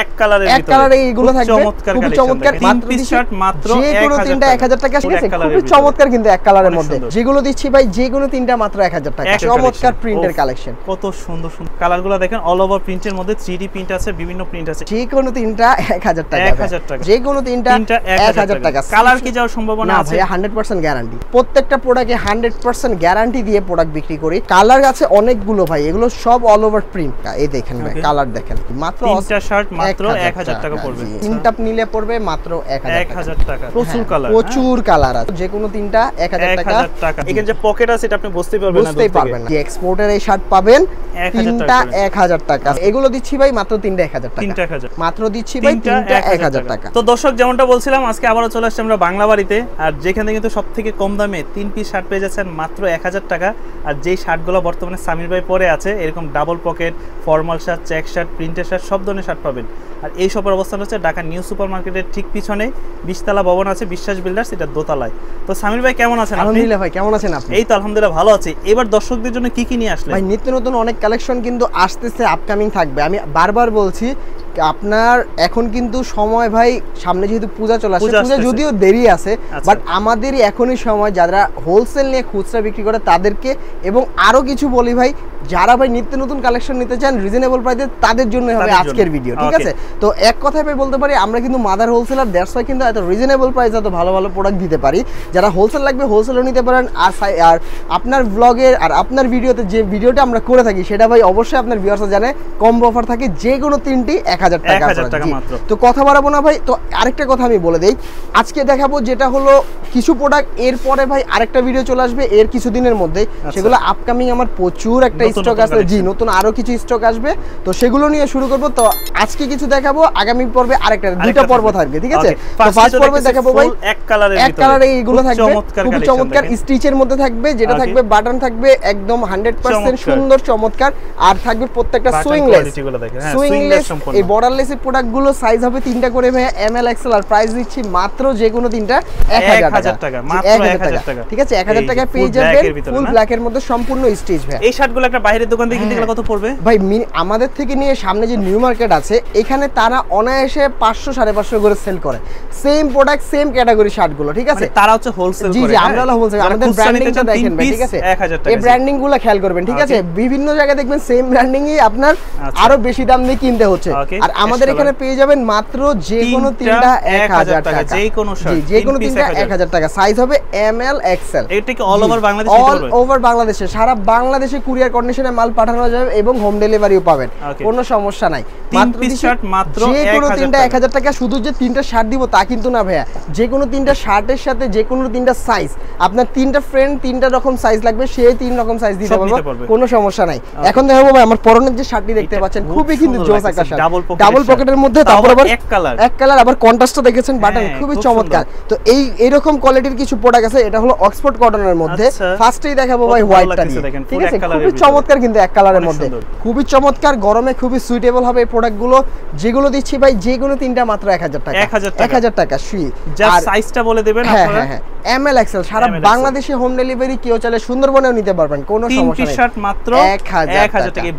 এক কালারের ভিতরে, এক কালারে এইগুলো থাকবে, চমৎকার খুব কালেকশন। চমৎকার। তিন পিস শার্ট মাত্র যে কোনো তিনটা 1000 টাকা, ঠিক আছে? খুব চমৎকার কিন্তু এক কালারের মধ্যে যেগুলো দিচ্ছি ভাই, যে কোনো তিনটা মাত্র 1000 টাকা। চমৎকার প্রিন্টের কালেকশন, কত সুন্দর সুন্দর কালারগুলো দেখেন, অল ওভার প্রিন্টের মধ্যে 3D প্রিন্ট আছে, বিভিন্ন প্রিন্ট আছে। যে কোনো তিনটা 1000 টাকা, 1000 টাকা, যে কোনো তিনটা 1000 টাকা। কালার কি যাওয়ার সম্ভাবনা আছে? ভাই 100% গ্যারান্টি, প্রত্যেকটা প্রোডাক্টে 100% গ্যারান্টি দিয়ে প্রোডাক্ট বিক্রি করি। কালার আছে অনেকগুলো ভাই, এগুলো সব অল ওভার প্রিন্ট। এই দেখেন ভাই, কালার দেখেন, মাত্র তিনটা শার্ট মাত্র 1000 টাকা পড়বে। তিনটা নিলে পড়বে মাত্র 1000 টাকা। প্রচুর কালার, প্রচুর কালার আছে, যে কোনো তিনটা 1000 টাকা। এখানে যে পকেট আছে এটা আপনি বুঝতেই পারবেন না, বুঝতেই পারবেন না। যে এক্সপোর্টের এই শার্ট পাবেন তিনটা 1000 টাকা। এগুলো দিচ্ছি ভাই মাত্র তিনটা 1000 টাকা, তিনটা 1000 মাত্র দিচ্ছি ভাই তিনটা 1000 টাকা। তো দর্শক যেমনটা বলছিলাম, আজকে আবারও চলে আসছে আমরা বাংলা বাড়িতে, আর যেখানে কিন্তু সবথেকে কম দামে 3 পিস শার্ট পেয়ে যাচ্ছেন মাত্র 1000 টাকা। আর যেই শার্টগুলো বর্তমানে সামির ভাই পরে আছে, এরকম double pocket, formal shirt, check shirt, প্রিন্টের শার্ট, সব ধরনের শার্ট পাবেন। আর এই শপের অবস্থান হচ্ছে ঢাকা নিউ সুপার মার্কেটের ঠিক পিছনে 20 তলা ভবন আছে বিশ্বাস বিল্ডার্স, এটা দোতলায়। তো সামির ভাই কেমন আছেন? আলহামদুলিল্লাহ ভাই, কেমন আছেন আপনি? এই তো আলহামদুলিল্লাহ ভালো আছি। এবার দর্শকদের জন্য কি কি নিয়ে আসলেন? ভাই নিত্য নতুন অনেক কালেকশন কিন্তু আসতেছে, আপকামিং থাকবে। আমি বারবার বলছি আপনার এখন কিন্তু সময় ভাই, সামনে যেহেতু পূজা চলে আসছে, পূজা যদিও দেরি আছে, বাট আমাদেরই এখনই সময় যারা হোলসেল নিয়ে খুচরা বিক্রি করে তাদেরকে। এবং আরো কিছু বলি ভাই, যারা ভাই নিত্য নতুন কালেকশন নিতে চান রিজনেবল প্রাইসে, তাদের জন্য হবে আজকের ভিডিও, ঠিক আছে? তো এক কথায় ভাই বলতে পারি, আমরা কিন্তু মাদার হোলসেলার, দ্যাটস ওয়াই কিন্তু এত রিজনেবল প্রাইসে এত ভালো ভালো প্রোডাক্ট দিতে পারি। যারা হোলসেল লাগবে হোলসেলও নিতে পারেন। আর আপনার ব্লগের আর আপনার ভিডিওতে যে ভিডিওটা আমরা করে থাকি, সেটা ভাই অবশ্যই আপনার ভিউয়ার্সরা জানে কম্বো অফার থাকে, যে কোনো তিনটি 1000 টাকা মাত্র। তো কথা বাড়াবো না ভাই, তো আরেকটা কথা আমি বলে দেই, আজকে দেখাবো যেটা হলো কিছু প্রোডাক্ট, এরপরে ভাই আরেকটা ভিডিও চলে আসবে এর কিছুদিনের মধ্যে, সেগুলো আপকামিং আমার প্রচুর একটা স্টক আছে, জি নতুন আরো কিছু স্টক আসবে, তো সেগুলো নিয়ে শুরু করব। তো আজকে কিছু দেখাবো, আগামী পর্বে আরেকটা, দুটো পর্ব থাকবে, ঠিক আছে? তো ফার্স্ট পর্বে দেখাবো ভাই এক কালারে এইগুলো থাকবে, খুব চমৎকার স্টিচের মধ্যে থাকবে, যেটা থাকবে বাটন থাকবে একদম 100% সুন্দর চমৎকার, আর থাকবে প্রত্যেকটা সুইংলেস। এই বর্ডারলেসের প্রোডাক্টগুলো সাইজ হবে তিনটা করে ভাই, এমএল এক্সেল, আর প্রাইস দিচ্ছি মাত্র যে কোনো তিনটা 1000 টাকা, মাত্র 1000 টাকা, ঠিক আছে? 1000 টাকা পেয়ে যাবেন ফুল ব্ল্যাক এর মধ্যে সম্পূর্ণ স্টিচ ভাই। এই শার্টগুলো একটা বাইরের দোকান থেকে কিনতে গেলে কত পড়বে ভাই? আমাদের থেকে নিয়ে সামনে যে নিউ মার্কেট আছে, এখানে তারা অনায়াসে 500 550 করে সেল করে সেম প্রোডাক্ট, সেম ক্যাটাগরি শার্টগুলো, ঠিক আছে? তারা হচ্ছে হোলসেল করে। জি জি, আমরা হলো হোলসেল। আমাদের ব্র্যান্ডিংটা দেখেন ভাই, ঠিক আছে? এই ব্র্যান্ডিং গুলো খেয়াল করবেন, ঠিক আছে? বিভিন্ন জায়গায় দেখবেন সেম ব্র্যান্ডিংই আপনার আরো বেশি দাম দিয়ে কিনতে হচ্ছে, আর আমাদের এখানে পেয়ে যাবেন মাত্র যে কোনো তিনটা 1000 টাকা, যে কোনো শার্ট, যে কোনো তিনটা 1000 টাকা। সাইজ হবে এমএল এক্সেল। এটা কি অল ওভার বাংলাদেশে দিতে পারবে? অল ওভার বাংলাদেশে, সারা বাংলাদেশে কুরিয়ার কন্ডিশনে মাল পাঠানো যাবে এবং হোম ডেলিভারিও পাবেন, কোনো সমস্যা নাই। মাত্র পিস শার্ট মাত্র যে কোনো তিনটা 1000 টাকা। শুধু যে তিনটা শার্ট দিব তা কিন্তু না ভাইয়া, যে কোনো তিনটা শার্টের সাথে যে কোনো তিনটা সাইজ, আপনার তিনটা ফ্রেন্ড তিনটা রকম সাইজ লাগবে, সেই তিন রকম সাইজ দিতে পারবো, কোনো সমস্যা নাই। এখন দেখাবো ভাই আমার পরনের যে শার্টটি দেখতে পাচ্ছেন, খুবই কিন্তু জোস একটা শার্ট, ডাবল পকেটের মধ্যে, তারপর আবার এক কালার, আবার কন্ট্রাস্টটা দেখেছেন, বাটন খুবই চমৎকার। তো এইরকম কোয়ালিটির কিছু প্রোডাক্ট আছে, এটা হলো অক্সফোর্ড কটনের মধ্যে। ফার্স্টেই দেখাবো ভাই হোয়াইটটা দিয়ে, ঠিক আছে? খুবই চমৎকার কিন্তু এক কালারের মধ্যে, খুবই চমৎকার, গরমে খুবই সুইটেবল হবে এই প্রোডাক্টগুলো। যেগুলো দিচ্ছি ভাই যে কোনো তিনটা মাত্র 1000 টাকা, 1000 টাকা সুই। আর সাইজটা বলে দিবেন আপনারা? হ্যাঁ, এমএল এক্সেল, সারা বাংলাদেশে হোম ডেলিভারি, কেউ চাইলে সুন্দরবনেও নিতে পারবেন, কোনো সমস্যা নেই। শার্ট মাত্র 1000 টাকা।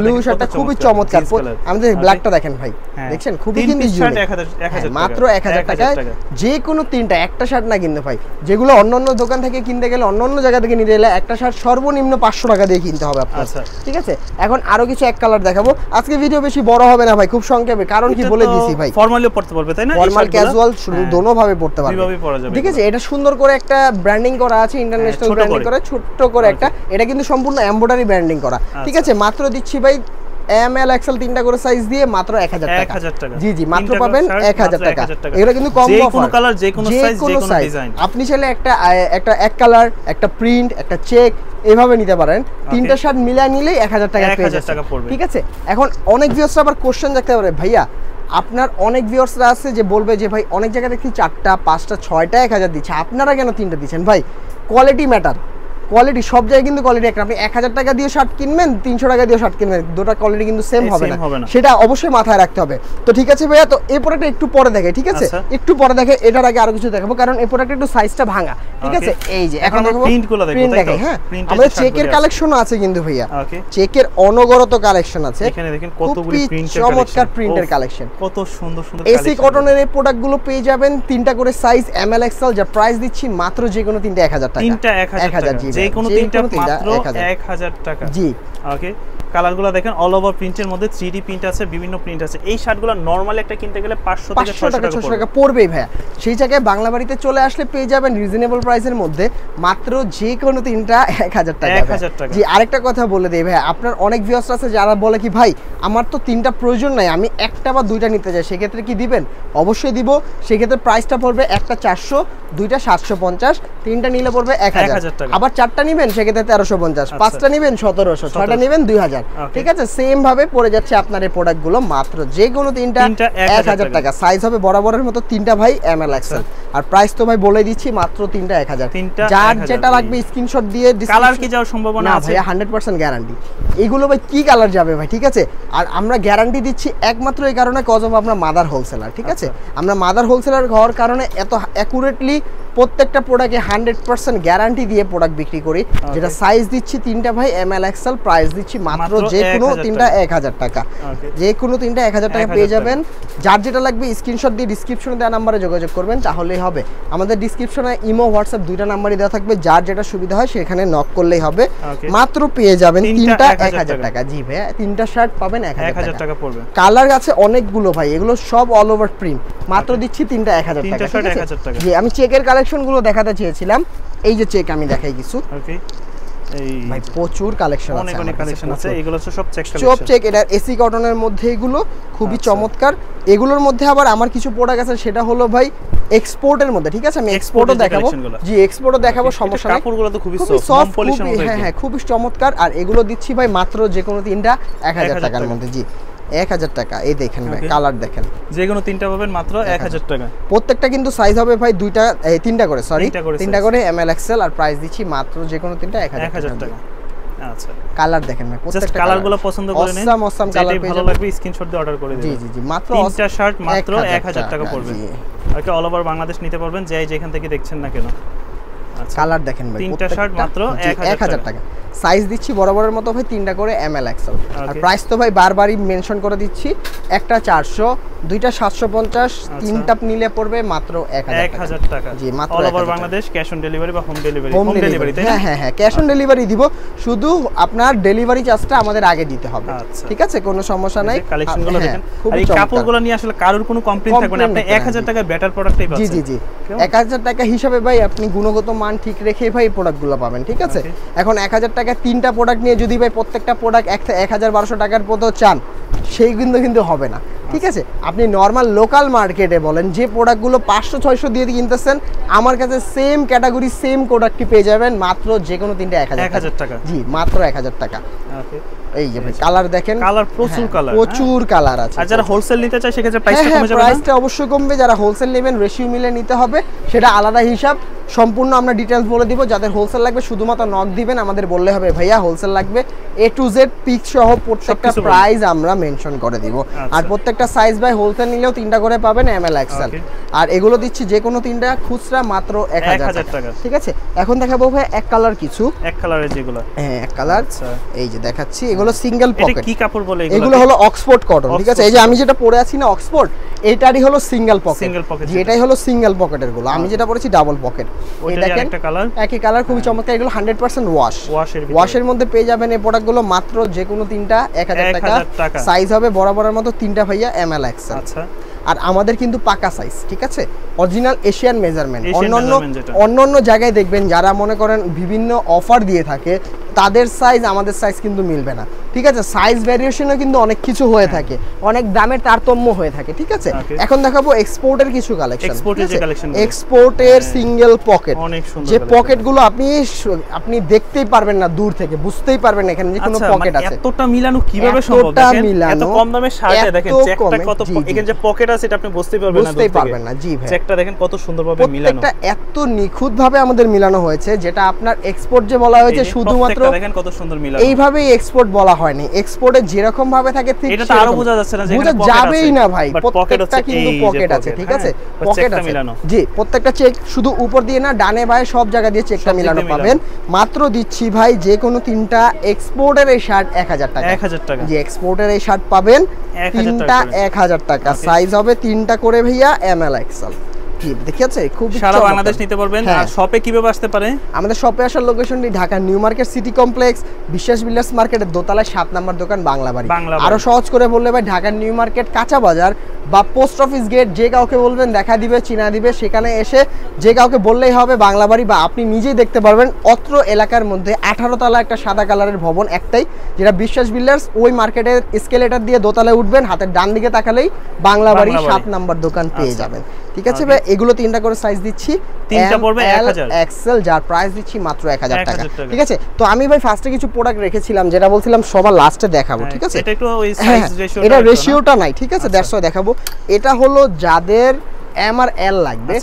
ব্লু শার্টটা খুবই চমৎকার, আমাদের ব্ল্যাকটা দেখেন ভাই, দেখছেন খুবই কিন্তু মাত্র 1000 টাকা। যে কোনো তিনটা, একটা শার্ট না কিনতে ভাই, যেগুলো অন্যান্য দোকান থেকে কিনতে গেলে, অন্যান্য জায়গা থেকে নিতে গেলে একটা শার্ট সর্বনিম্ন 500 টাকা দিয়ে কিনতে হবে আপনার, ঠিক আছে? এখন আরো কিছু এক কালার দেখাবো। আজকে ভিডিও বেশি বড় হবে না ভাই, খুব সংক্ষেপে, কারণ কি বলে দিয়েছি ভাই, ফর্মালিও পড়তে পারবে, তাই না? ফর্মাল ক্যাজুয়াল দোনো ভাবে পড়তে পারবে, ঠিক আছে? এটা সুন্দর করে একটা ব্র্যান্ডিং করা আছে, ইন্টারন্যাশনাল ব্র্যান্ডিং করা, ছোট্ট করে একটা, এটা কিন্তু সম্পূর্ণ এমব্রয়ডারি ব্র্যান্ডিং করা, ঠিক আছে? মাত্র দিচ্ছি ভাই এমএল এক্সেল তিনটা করে সাইজ দিয়ে মাত্র 1000 টাকা। জি জি, মাত্র পাবেন 1000 টাকা। এগুলো কিন্তু কম অফার, যে কোনো কালার, যে কোনো সাইজ, যে কোনো ডিজাইন। আপনি চাইলে একটা এক কালার, একটা প্রিন্ট, একটা চেক এইভাবে নিতে পারেন। তিনটা শার্ট মিলিয়ে নিলেই 1000 টাকা পেয়ে যাবেন, ঠিক আছে? এখন অনেক ভিউয়ার্সরা আবার কোশ্চেন রাখতে পারে, ভাইয়া আপনার অনেক ভিউয়ার্সরা আছে যে বলবে যে ভাই অনেক জায়গায় দেখি 4টা 5টা 6টা 1000 দিচ্ছে, আপনারা কেন 3টা দিচ্ছেন? ভাই কোয়ালিটি ম্যাটার, কোয়ালিটি সব জায়গায় কিন্তু কোয়ালিটি একটা, আপনি 1000 টাকা দিয়ে শার্ট কিনবেন 300 টাকা দিয়ে শার্ট কিনবেন, দুটো কোয়ালিটি কিন্তু সেম হবে না, সেটা অবশ্যই মাথায় রাখতে হবে। তো ঠিক আছে ভাইয়া, তো এই প্রোডাক্টটা একটু পরে দেখে, ঠিক আছে একটু পরে দেখে, এটার আগে আরো কিছু দেখাবো কারণ এই প্রোডাক্টটা একটু সাইজটা ভাঙা, ঠিক আছে। এই যে এখন দেখাবো প্রিন্টগুলো দেখো, হ্যাঁ আমাদের চেকের কালেকশনও আছে কিন্তু ভাইয়া, চেকের অনবরত কালেকশন আছে, এখানে দেখেন কতগুলো প্রিন্টের চমৎকার প্রিন্টের কালেকশন, কত সুন্দর সুন্দর এসি কটনের এই প্রোডাক্টগুলো পেয়ে যাবেন তিনটা করে সাইজ এমএল এক্সএল, যা প্রাইস দিচ্ছি মাত্র যে কোনো তিনটা 1000 টাকা, তিনটা 1000 যে কোনো তিনটা মাত্র 1000 টাকা। জি ওকে, কালারগুলো দেখেন অল ওভার প্রিন্টের মধ্যে 3D প্রিন্ট আছে, বিভিন্ন প্রিন্ট আছে। এই শার্টগুলো নরমালি একটা কিনতে গেলে 500 থেকে 600 টাকা পড়বেই ভাইয়া, সেই জায়গায় বাংলা বাড়িতে চলে আসলে পেয়ে যাবেন রিজনেবল প্রাইসের মধ্যে মাত্র যে কোনো তিনটা 1000 টাকা। জি আরেকটা কথা বলে দেই ভাইয়া, আপনার অনেক ভিউয়ার্স আছে যারা বলে কি ভাই আমার তো তিনটা প্রয়োজন নাই, আমি একটা বা দুইটা নিতে চাই, সেক্ষেত্রে কি দিবেন? অবশ্যই দিব। সেক্ষেত্রে প্রাইসটা পড়বে একটা 400, দুইটা 750, তিনটা নিলে পড়বে 1000 টাকা। আবার চারটা নিবেন সেক্ষেত্রে 1350, পাঁচটা নিবেন 1700, ছয়টা নিবেন 2000, ঠিক আছে। সেম ভাবে পড়ে যাচ্ছে আপনার এই প্রোডাক্টগুলো মাত্র যে কোনো তিনটা 1000 টাকা। সাইজ হবে বরাবরের মতো তিনটা ভাই এমএল এক্সএল, আর প্রাইস তো ভাই বলে দিচ্ছি মাত্র তিনটা 1000। যার যেটা লাগবে স্ক্রিনশট দিয়ে, কালার কি যাওয়ার সম্ভাবনা আছে ভাই 100% গ্যারান্টি। এগুলো ভাই কি কালার যাবে ভাই, ঠিক আছে। আর আমরা গ্যারান্টি দিচ্ছি একমাত্র এই কারণে কজ অফ আমরা মাদার হোলসেলার, ঠিক আছে। আমরা মাদার হোলসেলার হওয়ার কারণে এত অ্যাকুরেটলি প্রত্যেকটা প্রোডাক্টে 100% গ্যারান্টি দিয়ে প্রোডাক্ট বিক্রি করি, যেটা সাইজ দিচ্ছি তিনটা ভাই এমএল এক্সএল, প্রাইস দিচ্ছি মাত্র যে কোনো তিনটা 1000 টাকা। যে কোনো তিনটা 1000 টাকা পেয়ে যাবেন। যার যেটা লাগবে স্ক্রিনশট দিয়ে ডিসক্রিপশনে দেওয়া নাম্বারে যোগাযোগ করবেন, তাহলেই হবে। আমাদের ডিসক্রিপশনে ইমো হোয়াটসঅ্যাপ দুইটা নাম্বারই দেওয়া থাকবে, যার যেটা সুবিধা হয় সেখানে নক করলেই হবে। মাত্র পেয়ে যাবেন তিনটা 1000 টাকা। জি ভাইয়া, তিনটা শার্ট পাবেন 1000 টাকা পড়বে। কালার আছে অনেকগুলো ভাই, এগুলো সব অল ওভার প্রিন্ট, মাত্র দিচ্ছি তিনটা 1000 টাকা। জি আমি চেকের কালেকশনগুলো দেখাতে চেয়েছিলাম, এই যে চেক আমি দেখাই কিছু। ওকে, এই ভাই প্রচুর কালেকশন আছে, অনেক কালেকশন আছে, এগুলো সব চেক কালেকশন, সব চেক। এটা এসি কটনের মধ্যে এগুলো খুবই চমৎকার। এগুলোর মধ্যে আবার আমার কিছু প্রোডাক্ট আছে, সেটা হলো ভাই এক্সপোর্টের মধ্যে, ঠিক আছে। আমি এক্সপোর্টও দেখাবো, জি এক্সপোর্টও দেখাবো, সমস্যা নেই। কাপড়গুলো তো খুবই সফট পলিশন, হ্যাঁ খুবই চমৎকার। আর এগুলো দিচ্ছি ভাই মাত্র যে কোনো তিনটা 1000 টাকার মধ্যে। জি 1000 টাকা। এই দেখেন ভাই কালার দেখেন, যে কোনো তিনটা পাবেন মাত্র 1000 টাকা। প্রত্যেকটা কিন্তু সাইজ হবে ভাই তিনটা করে, সরি তিনটা করে এমএল এক্সএল, আর প্রাইস দিচ্ছি মাত্র যে কোনো তিনটা 1000 টাকা। আচ্ছা কালার দেখেন ভাই, প্রত্যেকটা কালারগুলো পছন্দ করে নিন, অসাম কালার পেয়ে ভালো লাগবে স্ক্রিনশট দিয়ে অর্ডার করে দিন। জি জি জি, মাত্র তিনটা শার্ট মাত্র 1000 টাকা পড়বে। ওকে, অল ওভার বাংলাদেশ নিতে পারবেন, যেখান থেকে দেখছেন না কেন। আচ্ছা কালার দেখেন ভাই, তিনটা শার্ট মাত্র 1000 টাকা। সাইজ দিচ্ছি বরাবরের মতো ভাই তিনটা করে এমএল এক্সএল। আর প্রাইস তো ভাই বারবারই মেনশন করে দিচ্ছি, একটা 400, দুইটা 750, তিনটা নিলে পড়বে মাত্র 1000 টাকা। জি মাত্র all over Bangladesh, cash on delivery বা হোম ডেলিভারি। হ্যাঁ হ্যাঁ ক্যাশ অন ডেলিভারি দিব, শুধু আপনার ডেলিভারি চার্জটা আমাদের আগে দিতে হবে, ঠিক আছে, কোনো সমস্যা নাই। কালেকশনগুলো দেখেন, আর এই কাপড়গুলো নিয়ে আসলে কারোর কোনো কমপ্লেইন থাকবে না, আপনি 1000 টাকা বেটার প্রোডাক্টই পাচ্ছেন। জি জি জি, 1000 টাকা হিসাবে ভাই আপনি গুণগত মান ঠিক রেখে ভাই প্রোডাক্টগুলো পাবেন, ঠিক আছে। এখন 1000 টাকা তিনটা প্রোডাক্ট নিয়ে যদি ভাই প্রত্যেকটা প্রোডাক্ট 1200 টাকার মতো চান, সেই কিন্তু হবে না, ঠিক আছে। আপনি নর্মাল লোকাল মার্কেটে বলেন যে প্রোডাক্টগুলো 500-600 দিয়ে কিনতেছেন, আমার কাছে সেম ক্যাটাগরি সেম প্রোডাক্টই পেয়ে যাবেন মাত্র যে কোনো তিনটা 1000 টাকা। জি মাত্র 1000 টাকা। ওকে, এই যে ভাই কালার দেখেন, কালার প্রচুর কালার আছে। আর যারা হোলসেল নিতে চায় সেক্ষেত্রে প্রাইসটা কমে যাবে, প্রাইসটা অবশ্যই কমবে। যারা হোলসেল নেবেন রেশিও মিলে নিতে হবে, সেটা আলাদা হিসাব, সম্পূর্ণ আমরা ডিটেইলস বলে দিব। যাদের হোলসেল লাগবে শুধুমাত্র নক দিবেন, আমাদের বললে হবে ভাইয়া হোলসেল লাগবে, A to Z পিক সহ প্রত্যেকটা প্রাইস আমরা মেনশন করে দিব। আর প্রত্যেকটা সাইজ বাই হোলসেল নিলেও তিনটা করে পাবেন এমএল এক্সএল। আর এগুলো দিচ্ছি যে কোনো তিনটা খুচরা মাত্র 1000 টাকা, ঠিক আছে। এখন দেখাবো ভাই এক কালার কিছু, এক কালারের যেগুলো, হ্যাঁ এক কালার, এই যে দেখাচ্ছি, এগুলো সিঙ্গেল পকেট। এটা কি কাপড় বলে এগুলো হলো অক্সফোর্ড কটন, ঠিক আছে। এই যে আমি যেটা পরে আছি না অক্সফোর্ড, এটারই হলো সিঙ্গেল পকেট, এটাই হলো সিঙ্গেল পকেটের গুলো। আমি যেটা পরেছি ডাবল পকেট। এই দেখেন একই কালার, খুবই চমৎকার। এগুলো 100% ওয়াশের মধ্যে পেয়ে যাবেন এই প্রোডাক্টগুলো মাত্র যে কোনো তিনটা 1000 টাকা। সাইজ হবে বরাবরের মতো তিনটা ভাইয়া এমএল এক্সএল। আচ্ছা, আর আমাদের কিন্তু পাকা সাইজ, ঠিক আছে, অরিজিনাল এশিয়ান মেজারমেন্ট। অন্যান্য জায়গায় দেখবেন যারা মনে করেন বিভিন্ন অফার দিয়ে থাকে, তাদের সাইজ আমাদের সাইজ কিন্তু মিলবে না, ঠিক আছে? সাইজ ভ্যারিয়েশনও কিন্তু অনেক কিছু হয়ে থাকে, অনেক দামের তারতম্য হয়ে থাকে, ঠিক আছে? এখন দেখাবো এক্সপোর্টের কিছু কালেকশন। এক্সপোর্টের সিঙ্গেল পকেট, যে পকেটগুলো আপনি দেখতেই পারবেন না, দূর থেকে বুঝতেই পারবেন না এখানে যে কোনো পকেট আছে। এতটা মিলানো কিভাবে সম্ভব? এত কম দামে শার্টে দেখেন চেকটা কত, এখানে যে পকেট আছে এটা আপনি বুঝতেই পারবেন না। জি ভাই, চেকটা দেখেন কত সুন্দরভাবে মিলানো, প্রত্যেকটা এত নিখুঁতভাবে আমাদের মিলানো হয়েছে, যেটা আপনার এক্সপোর্ট যে বলা হয়েছে শুধুমাত্র দেখেন কত সুন্দর মিলানো, এইভাবেই এক্সপোর্ট বলা হয়নি। এক্সপোর্টে যেরকম ভাবে থাকে ঠিক এটা তো আরো বোঝা যাচ্ছে না যে এখানে পকেট আছে, যাবেই না ভাই, প্রত্যেকটা কিন্তু পকেট আছে, ঠিক আছে? পকেট আছে জি, প্রত্যেকটা চেক শুধু উপর দিয়ে না, ডানে বায়ে সব জায়গা দিয়ে চেকটা মিলানো পাবেন। মাত্র দিচ্ছি ভাই যে কোনো তিনটা এক্সপোর্টের এই শার্ট 1000 টাকা। 1000 টাকা জি, এক্সপোর্টের এই শার্ট পাবেন তিনটা 1000 টাকা। সাইজ হবে তিনটা করে ভাইয়া, ML XL। দেখেছে খুব সারা বাংলাদেশ নিতে পারবেন। আর শপে কিভাবে আসতে পারে? আমাদের শপে আসার লোকেশনটি Dhaka new market city complex, Biswas builders মার্কেটের দোতলায় 7 নম্বর দোকান, বাংলাবাড়ি। আরো সহজ করে বললে ভাই ঢাকা নিউ মার্কেট কাঁচা বাজার বা পোস্ট অফিস গেট, যে কাউকে বলবেন দেখা দিবে, চিনা দিবে, সেখানে এসে যে কাউকে বললেই হবে বাংলাবাড়ি, বা আপনি নিজেই দেখতে পারবেন। অত্র এলাকার মধ্যে 18 তলা একটা সাদা কালারের ভবন একটাই, যেটা বিশ্বাস বিল্ডার্স। ওই মার্কেটের এসকেলেটর দিয়ে দোতলায় উঠবেন, হাতের ডান দিকে তাকালেই বাংলাবাড়ি 7 নম্বর দোকান পেয়ে যাবেন, ঠিক আছে ভাই? এগুলো তিনটা করে সাইজ দিচ্ছি, তিনটা পড়বে 1000 এক্সেল, যার প্রাইস দিচ্ছি মাত্র 1000 টাকা, ঠিক আছে? তো আমি ভাই ফার্স্টে কিছু প্রোডাক্ট রেখেছিলাম, যেটা বলছিলাম সবার লাস্টে দেখাবো, ঠিক আছে? এটা একটু ওই সাইজ রেশিওটা, এটা রেশিওটা নাই, ঠিক আছে? দ্যাটস ওয়াই দেখাবো। এটা হলো যাদের M আর L লাগবে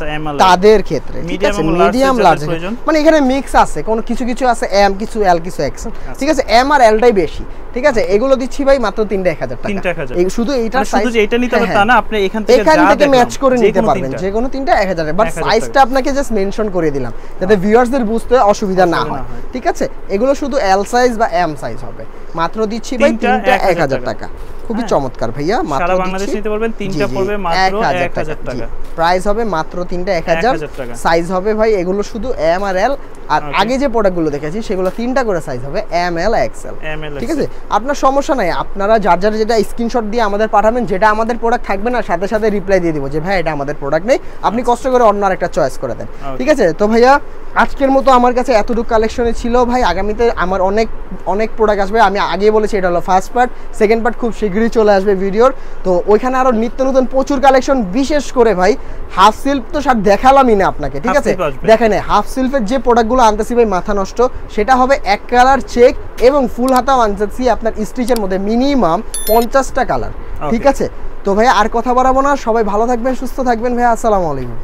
তাদের ক্ষেত্রে, ঠিক আছে? মিডিয়াম লার্জ, মানে এখানে মিক্স আছে, কোনো কিছু কিছু আছে M, কিছু L, কিছু XL, ঠিক আছে? M আর L টাই বেশি, ঠিক আছে? এগুলো দিচ্ছি ভাই মাত্র 1000 টাকা। এই শুধু এইটা সাইজ, শুধু এইটা নিতে হবে তা না, আপনি এখান থেকে ম্যাচ করে নিতে পারবেন, যে কোনো তিনটা 1000 টাকা। বাট সাইজটা আপনাকে জাস্ট মেনশন করে দিলাম যাতে ভিউয়ার্সদের বুঝতে অসুবিধা না হয়, ঠিক আছে? এগুলো শুধু L সাইজ বা M সাইজ হবে। মাত্র দিচ্ছি ভাই তিনটা 1000 টাকা। খুবই চমৎকার ভাইয়া, মাত্র সারা বাংলাদেশ নিতে পারবেন। তিনটা পড়বে মাত্র 1000 টাকা। প্রাইস হবে মাত্র তিনটা 1000 টাকা। সাইজ হবে ভাই এগুলো শুধু M আর L, আর আগে যে প্রোডাক্টগুলো দেখেছি সেগুলো তিনটা করে সাইজ হবে, ML XL, ঠিক আছে? আপনার সমস্যা নাই, আপনারা যার যার যেটা স্ক্রিনশট দিয়ে আমাদের পাঠাবেন, যেটা আমাদের প্রোডাক্ট থাকবে না সাথে সাথে রিপ্লাই দিয়ে দিব যে ভাই এটা আমাদের প্রোডাক্ট নেই, আপনি কষ্ট করে অন্য আরেকটা চয়েস করে দেন, ঠিক আছে? তো ভাইয়া আজকের মতো আমার কাছে এতটুকু কালেকশনে ছিল ভাই। আগামীতে আমার অনেক অনেক প্রোডাক্ট আসবে, আমি আগে বলেছি এটা হলো ফার্স্ট পার্ট, সেকেন্ড পার্ট খুব শীঘ্রই চলে আসবে ভিডিওর। তো ওইখানে আরো নিত্য নতুন প্রচুর কালেকশন, বিশেষ করে ভাই হাফ সিল্ক তো সব দেখালামই না আপনাকে, ঠিক আছে? দেখেন হাফ সিল্কের যে প্রোডাক্টগুলো আনতেছি ভাই মাথা নষ্ট, সেটা হবে এক কালার চেক এবং ফুল হাতা আনতেছি আপনার স্টিচের মধ্যে মিনিমাম 50টা কালার, ঠিক আছে? তো ভাই আর কথা বাড়াবো না, সবাই ভালো থাকবেন, সুস্থ থাকবেন ভাই, আসসালামু আলাইকুম।